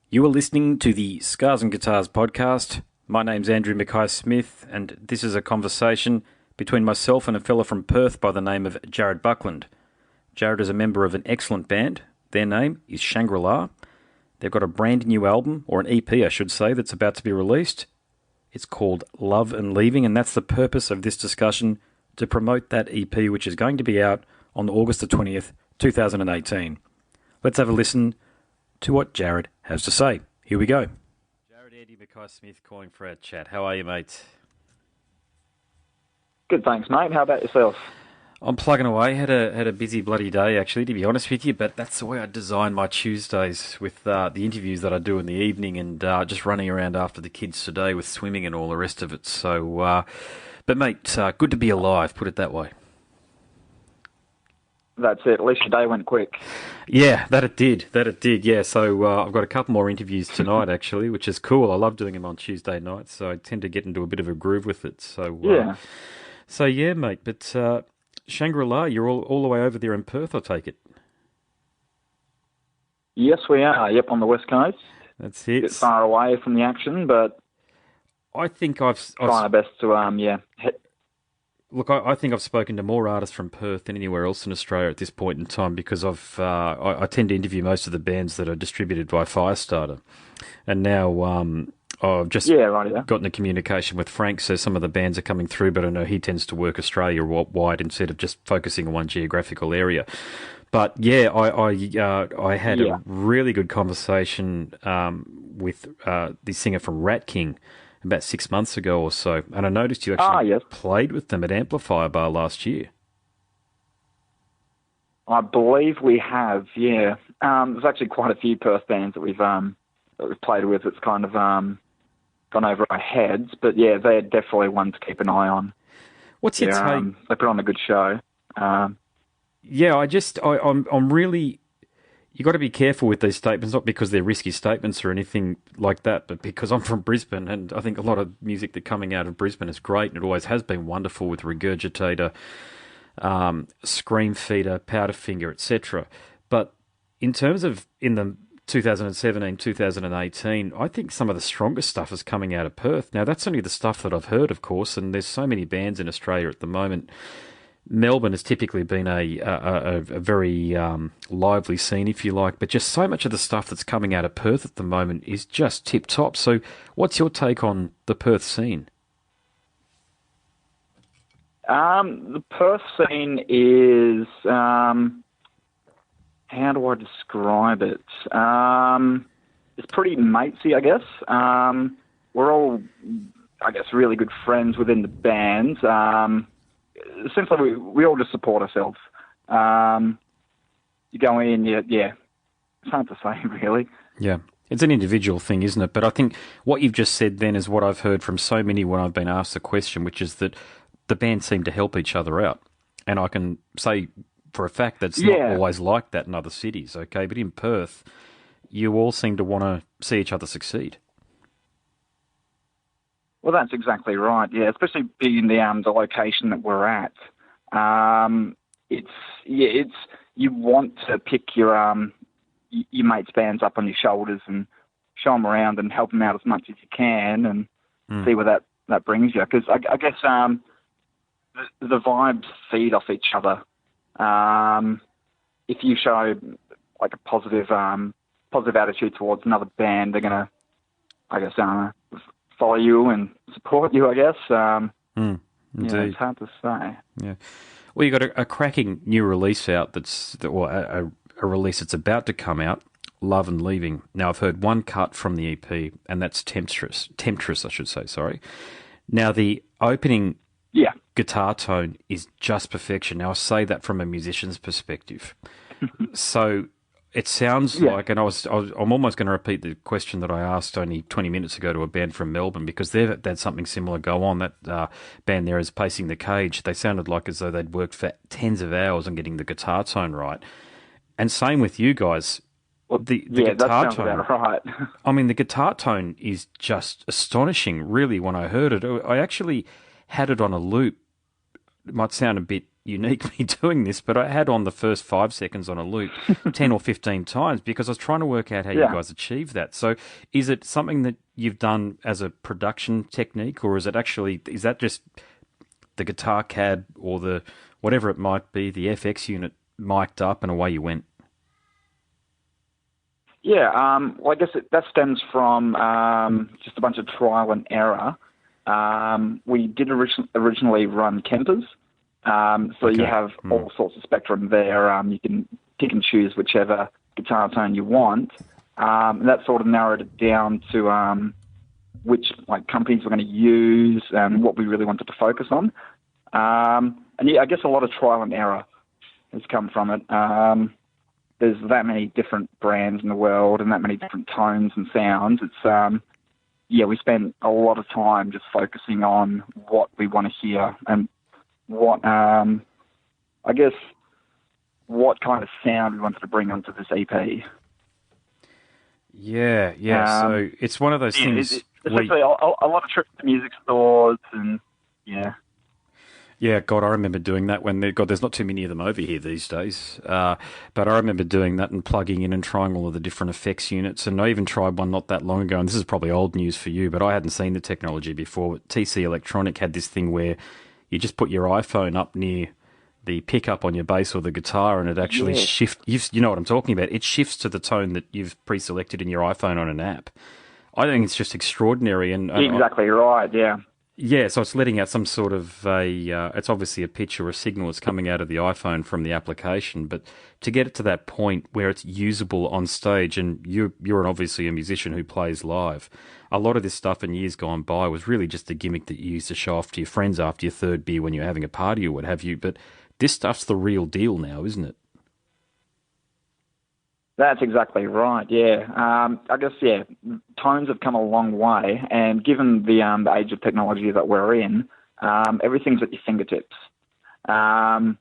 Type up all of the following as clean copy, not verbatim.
You are listening to the Scars and Guitars podcast. My name's Andrew Mackay-Smith, and this is a conversation between myself and a fella from Perth by the name of Jarryd Buckland. Jarryd is a member of an excellent band. Their name is Shangrilá. They've got a brand new album, or an EP I should say, that's about to be released. It's called Love and Leaving, and that's the purpose of this discussion, to promote that EP, which is going to be out on August the 20th, 2018. Let's have a listen to what Jarryd has to say. Here we go. Jarryd, Andy Mackay-Smith calling for our chat. How are you, mate? Good, thanks, mate. How about yourself? I'm plugging away. Had a busy bloody day, actually, to be honest with you, but that's the way I design my Tuesdays with the interviews that I do in the evening and just running around after the kids today with swimming and all the rest of it. So, but mate, good to be alive, put it that way. That's it. At least your day went quick. Yeah, that it did. Yeah, so I've got a couple more interviews tonight, actually, which is cool. I love doing them on Tuesday nights, so I tend to get into a bit of a groove with it. So yeah, mate. But Shangrilá, you're all the way over there in Perth, I take it. Yes, we are. Yep, on the west coast. That's it. A bit far away from the action, but I think I've trying our best to Look, I think I've spoken to more artists from Perth than anywhere else in Australia at this point in time because I tend to interview most of the bands that are distributed by Firestarter. And now I've just gotten a communication with Frank, so some of the bands are coming through, but I know he tends to work Australia-wide instead of just focusing on one geographical area. But yeah, I had a really good conversation with the singer from Rat King about 6 months ago or so, and I noticed you actually played with them at Amplifier Bar last year. I believe we have, yeah. There's actually quite a few Perth bands that we've played with. It's kind of gone over our heads, but yeah, they're definitely one to keep an eye on. What's your take? They put on a good show. I'm really. You got to be careful with these statements, not because they're risky statements or anything like that, but because I'm from Brisbane, and I think a lot of music that's coming out of Brisbane is great, and it always has been wonderful with Regurgitator, Scream Feeder, Powderfinger, etc. But in terms of in the 2017, 2018, I think some of the strongest stuff is coming out of Perth. Now, that's only the stuff that I've heard, of course, and there's so many bands in Australia at the moment. Melbourne has typically been a very lively scene, if you like, but just so much of the stuff that's coming out of Perth at the moment is just tip-top. So what's your take on the Perth scene? The Perth scene is, how do I describe it? It's pretty matesy, I guess. We're all, I guess, really good friends within the band. Essentially, we all just support ourselves. You go in, it's hard to say, really. Yeah, it's an individual thing, isn't it? But I think what you've just said then is what I've heard from so many when I've been asked the question, which is that the band seem to help each other out. And I can say for a fact that's not always like that in other cities, okay? But in Perth, you all seem to want to see each other succeed. Well, that's exactly right. Yeah, especially being the location that we're at. It's you want to pick your mates' bands up on your shoulders and show them around and help them out as much as you can and see where that brings you. Because I guess the vibes feed off each other. If you show like a positive attitude towards another band, they're gonna, I guess, follow you and support you, I guess. Indeed. It's hard to say. Yeah. Well, you got a cracking new release out a release that's about to come out, Love and Leaving. Now, I've heard one cut from the EP, and that's Temptress, I should say, sorry. Now, the opening guitar tone is just perfection. Now, I say that from a musician's perspective. So it sounds like, and I'm almost going to repeat the question that I asked only 20 minutes ago to a band from Melbourne, because they've had something similar go on. That band there is Pacing the Cage. They sounded like as though they'd worked for tens of hours on getting the guitar tone right. And same with you guys. The guitar tone, about right. I mean, the guitar tone is just astonishing, really, when I heard it. I actually had it on a loop. It might sound a bit unique me doing this, but I had on the first 5 seconds on a loop 10 or 15 times because I was trying to work out how you guys achieve that. So is it something that you've done as a production technique, or is that just the guitar cab or the whatever it might be, the FX unit mic'd up and away you went? Yeah, well, I guess that stems from just a bunch of trial and error. We did originally run Kempers, so you have all sorts of spectrum there. You can pick and choose whichever guitar tone you want. And that sort of narrowed it down to which companies we're going to use and what we really wanted to focus on. And yeah, I guess a lot of trial and error has come from it. There's that many different brands in the world and that many different tones and sounds. It's we spent a lot of time just focusing on what we want to hear and what what kind of sound we wanted to bring onto this EP. Yeah. So it's one of those things. It's actually a lot of trips to music stores and yeah. Yeah, God, I remember doing that when there's not too many of them over here these days. But I remember doing that and plugging in and trying all of the different effects units. And I even tried one not that long ago, and this is probably old news for you, but I hadn't seen the technology before. TC Electronic had this thing where you just put your iPhone up near the pickup on your bass or the guitar, and it actually shifts. You know what I'm talking about. It shifts to the tone that you've pre-selected in your iPhone on an app. I think it's just extraordinary. And exactly right, yeah. Yeah, so it's letting out some sort of it's obviously a pitch or a signal that's coming out of the iPhone from the application, but to get it to that point where it's usable on stage, and you're obviously a musician who plays live, a lot of this stuff in years gone by was really just a gimmick that you used to show off to your friends after your third beer when you're having a party or what have you, but this stuff's the real deal now, isn't it? That's exactly right, yeah. I guess, tones have come a long way, and given the age of technology that we're in, everything's at your fingertips. Again,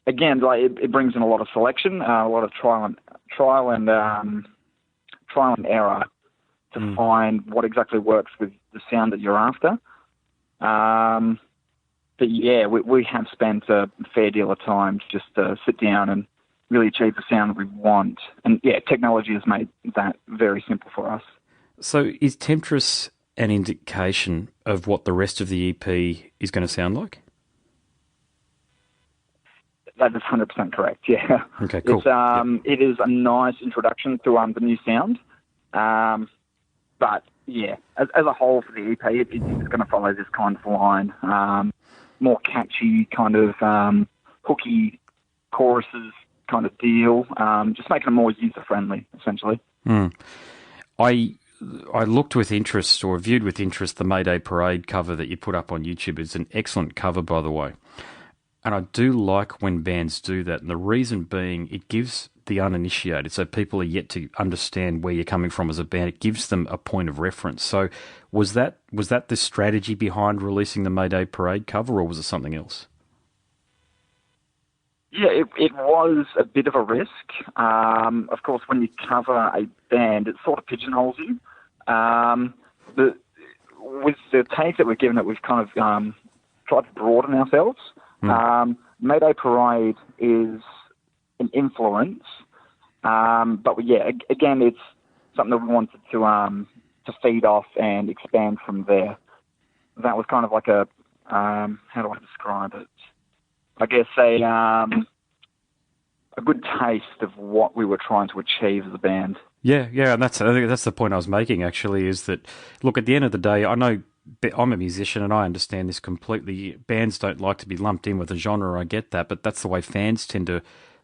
it brings in a lot of selection, a lot of trial and error to find what exactly works with the sound that you're after. But yeah, we have spent a fair deal of time just to sit down and really achieve the sound that we want. And yeah, technology has made that very simple for us. So is Temptress an indication of what the rest of the EP is going to sound like? That is 100% correct, yeah. Okay, cool. It is a nice introduction to the new sound. But yeah, as a whole for the EP, it's going to follow this kind of line. More catchy, kind of hooky choruses, kind of deal, just making it more user-friendly, essentially. I looked with interest, or viewed with interest, the Mayday Parade cover that you put up on YouTube. It's an excellent cover, by the way. And I do like when bands do that, and the reason being it gives the uninitiated, so people are yet to understand where you're coming from as a band, it gives them a point of reference. So was that the strategy behind releasing the Mayday Parade cover, or was it something else? Yeah, it was a bit of a risk. Of course, when you cover a band, it sort of pigeonholes you. But with the take that we've given it, we've kind of tried to broaden ourselves. Mayday Parade is an influence, but yeah, again, it's something that we wanted to feed off and expand from there. That was kind of like a how do I describe it? I guess a good taste of what we were trying to achieve as a band. Yeah, and I think that's the point I was making, actually, is that, look, at the end of the day, I know I'm a musician and I understand this completely. Bands don't like to be lumped in with a genre, I get that, but that's the way fans tend to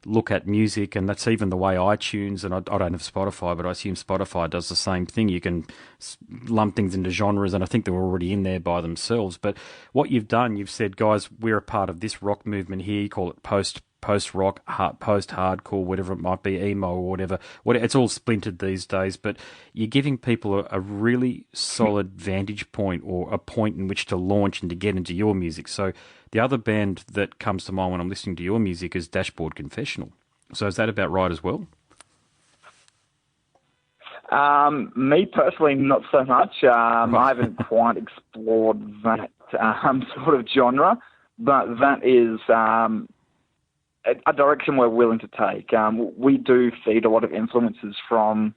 look at music, and that's even the way iTunes, and I don't have Spotify, but I assume Spotify does the same thing. You can lump things into genres, and I think they're already in there by themselves. But what you've done, you've said, guys, we're a part of this rock movement here. You call it post-rock, post-hardcore, whatever it might be, emo or whatever. It's all splintered these days, but you're giving people a really solid vantage point, or a point in which to launch and to get into your music. So the other band that comes to mind when I'm listening to your music is Dashboard Confessional. So is that about right as well? Me personally, not so much. I haven't quite explored that sort of genre, but that is a direction we're willing to take. We do feed a lot of influences from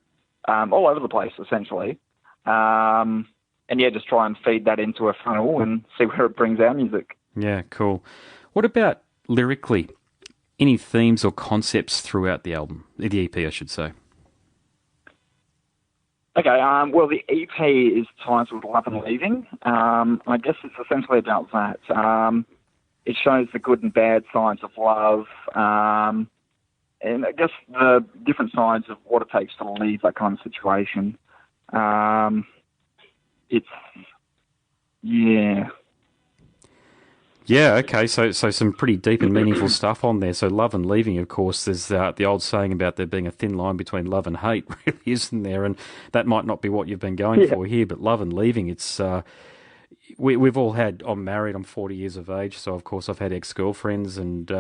all over the place, essentially. And yeah, just try and feed that into a funnel and see where it brings our music. Yeah, cool. What about lyrically? Any themes or concepts throughout the album? The EP, I should say. Okay, well, the EP is titled Love and Leaving. I guess it's essentially about that. It shows the good and bad sides of love, and I guess the different sides of what it takes to leave that kind of situation. Yeah. Yeah, okay, so some pretty deep and meaningful stuff on there. So love and leaving, of course, there's the old saying about there being a thin line between love and hate, really, isn't there? And that might not be what you've been going for here, but love and leaving, it's... we've all had... I'm married, I'm 40 years of age, so of course I've had ex-girlfriends, and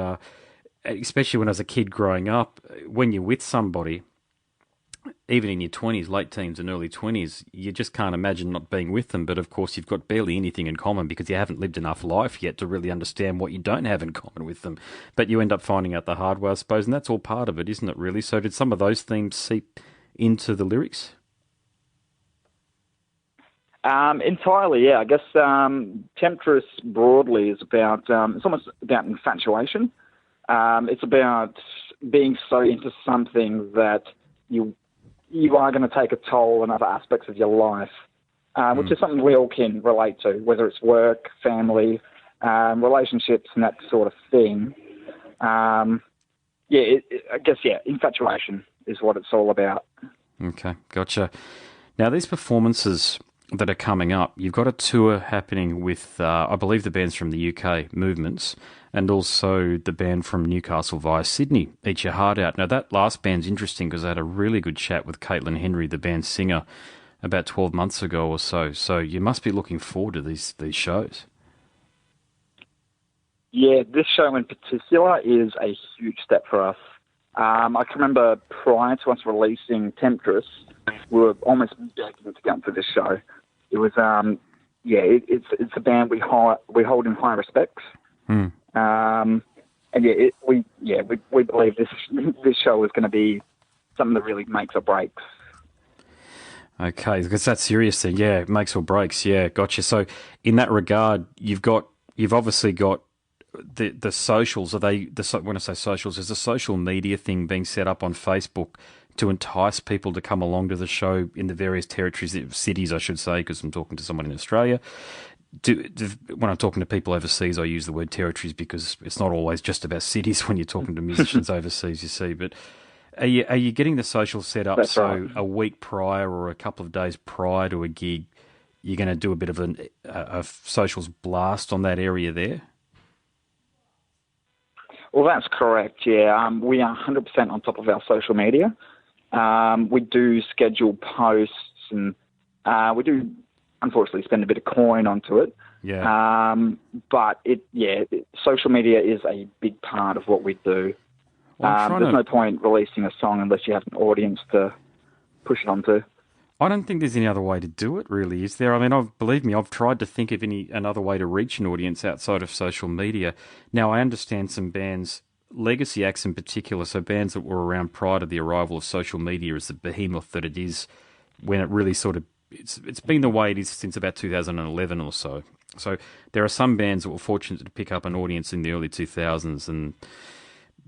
especially when I was a kid growing up, when you're with somebody... even in your 20s, late teens and early 20s, you just can't imagine not being with them. But of course, you've got barely anything in common because you haven't lived enough life yet to really understand what you don't have in common with them. But you end up finding out the hard way, I suppose, and that's all part of it, isn't it, really? So did some of those themes seep into the lyrics? Entirely, yeah. I guess Temptress broadly is about, it's almost about infatuation. It's about being so into something that you are going to take a toll on other aspects of your life, which is something we all can relate to, whether it's work, family, relationships, and that sort of thing. I guess, infatuation is what it's all about. Okay, gotcha. Now, these performances that are coming up, you've got a tour happening with, I believe the band's from the UK, Movements, and also the band from Newcastle via Sydney, Eat Your Heart Out. Now, that last band's interesting because I had a really good chat with Caitlin Henry, the band's singer, about 12 months ago or so. So you must be looking forward to these shows. Yeah, this show in particular is a huge step for us. I can remember prior to us releasing Temptress, we were almost begging to come to this show. It was, it's a band we hold in high respect. We believe this show is going to be something that really makes or breaks. Okay, because that's serious then. Yeah, makes or breaks. Yeah, gotcha. So in that regard, you've obviously got the socials. When I say socials, is a social media thing being set up on Facebook to entice people to come along to the show in the various territories, cities, I should say, because I'm talking to someone in Australia. When I'm talking to people overseas, I use the word territories because it's not always just about cities when you're talking to musicians overseas, you see. But are you getting the social set up? That's so right. A week prior or a couple of days prior to a gig, you're going to do a bit of a socials blast on that area there? Well, that's correct, yeah. We are 100% on top of our social media. We do schedule posts and we do, unfortunately, spend a bit of coin onto it. Yeah. But social media is a big part of what we do. Well, there's no point releasing a song unless you have an audience to push it onto. I don't think there's any other way to do it, really, is there? I mean, believe me, I've tried to think of another way to reach an audience outside of social media. Now, I understand some bands, legacy acts in particular, so bands that were around prior to the arrival of social media as the behemoth that it is, when it really sort of, it's been the way it is since about 2011 or so. So there are some bands that were fortunate to pick up an audience in the early 2000s, and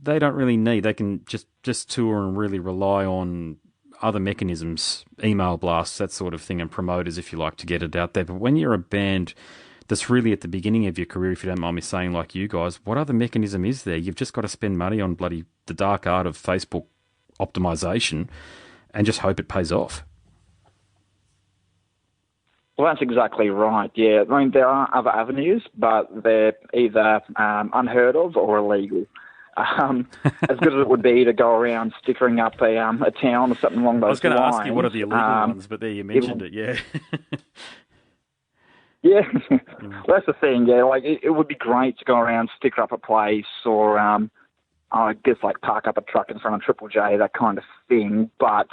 they don't really need, they can just tour and really rely on other mechanisms, email blasts, that sort of thing, and promoters, if you like, to get it out there. But when you're a band that's really at the beginning of your career, if you don't mind me saying, like you guys, what other mechanism is there? You've just got to spend money on bloody the dark art of Facebook optimization and just hope it pays off. Well, that's exactly right, yeah. I mean, there are other avenues, but they're either unheard of or illegal. As good as it would be to go around stickering up a town or something along those lines. I was going to ask you what are the illegal ones, but there you mentioned it, yeah. Yeah, well, that's the thing, yeah. Like, it would be great to go around, sticker up a place, or I guess like park up a truck in front of Triple J, that kind of thing, but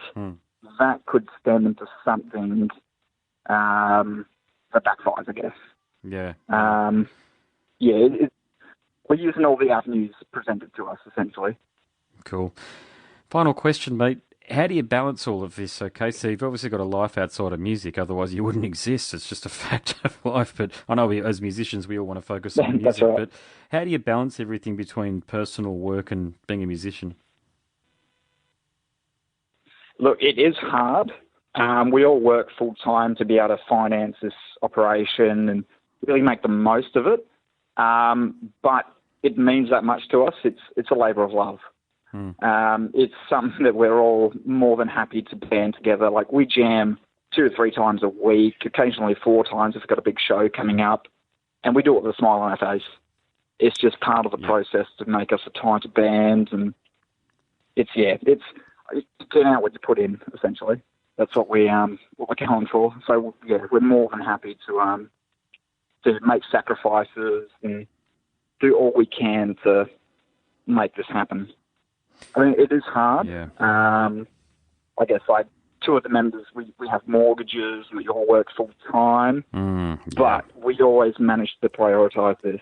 that could stem into something that backfires, I guess. Yeah. we're using all the avenues presented to us, essentially. Cool. Final question, mate. How do you balance all of this? Okay, so you've obviously got a life outside of music, otherwise you wouldn't exist. It's just a fact of life. But I know as musicians, we all want to focus on music. Right. But how do you balance everything between personal work and being a musician? Look, it is hard. We all work full-time to be able to finance this operation and really make the most of it. But it means that much to us. It's a labour of love. It's something that we're all more than happy to band together. Like, we jam 2 or 3 times a week, occasionally 4 times if we've got a big show coming up, and we do it with a smile on our face. It's just part of the process to make us a tighter band, and it's turn out what you put in, essentially. That's what we're going for. So yeah, we're more than happy to make sacrifices and do all we can to make this happen. I mean, it is hard. Yeah. I guess, like, 2 of the members, we have mortgages, we all work full time, but we always manage to prioritise this.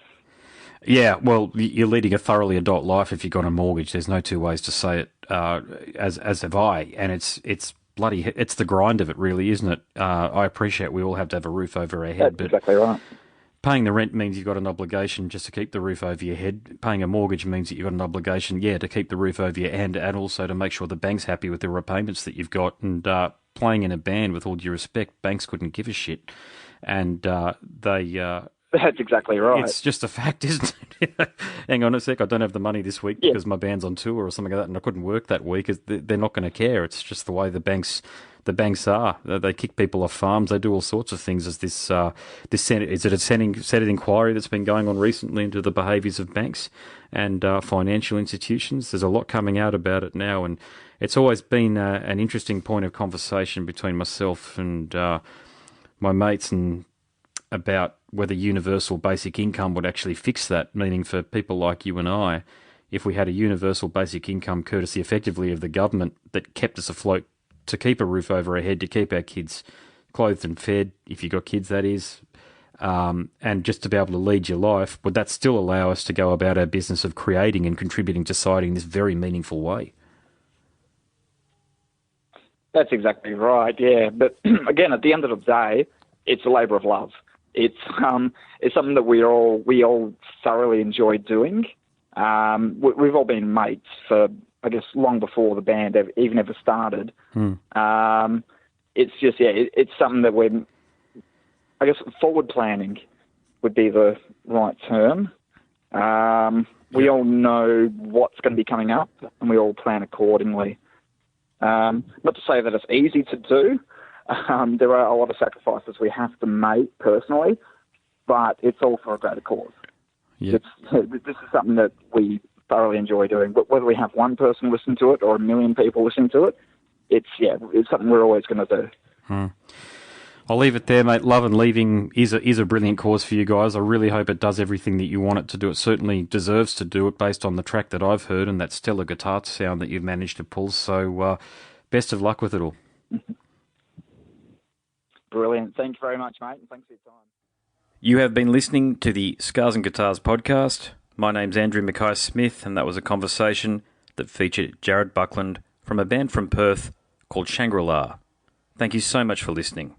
Yeah, well, you're leading a thoroughly adult life if you've got a mortgage. There's no 2 ways to say it, as have I. And it's the grind of it, really, isn't it? I appreciate we all have to have a roof over our head. That's exactly right. Paying the rent means you've got an obligation just to keep the roof over your head. Paying a mortgage means that you've got an obligation, to keep the roof over your head and also to make sure the bank's happy with the repayments that you've got. And playing in a band, with all due respect, banks couldn't give a shit. And they... That's exactly right. It's just a fact, isn't it? Hang on a sec, I don't have the money this week because my band's on tour or something like that, and I couldn't work that week. They're not going to care. It's just the way the banks are. They kick people off farms. They do all sorts of things. As this Senate, is it a Senate inquiry that's been going on recently into the behaviours of banks and financial institutions? There's a lot coming out about it now, and it's always been an interesting point of conversation between myself and my mates and about whether universal basic income would actually fix that, meaning for people like you and I, if we had a universal basic income courtesy effectively of the government that kept us afloat to keep a roof over our head, to keep our kids clothed and fed, if you've got kids, that is, and just to be able to lead your life, would that still allow us to go about our business of creating and contributing to society in this very meaningful way? That's exactly right, yeah. But again, at the end of the day, it's a labour of love. It's something that we all thoroughly enjoy doing. We've all been mates for, I guess, long before the band even ever started. It's just, it's something that we're, I guess, forward planning would be the right term. We all know what's going to be coming up, and we all plan accordingly. Not to say that it's easy to do. There are a lot of sacrifices we have to make personally, but it's all for a greater cause. Yep. This is something that we thoroughly enjoy doing. But whether we have one person listen to it or 1 million people listen to it, it's something we're always going to do. I'll leave it there, mate. Love and Leaving is a brilliant cause for you guys. I really hope it does everything that you want it to do. It certainly deserves to do it based on the track that I've heard and that stellar guitar sound that you've managed to pull. So best of luck with it all. Brilliant. Thank you very much, mate, and thanks for your time. You have been listening to the Scars and Guitars podcast. My name's Andrew Mackay-Smith, and that was a conversation that featured Jarryd Buckland from a band from Perth called Shangrilá. Thank you so much for listening.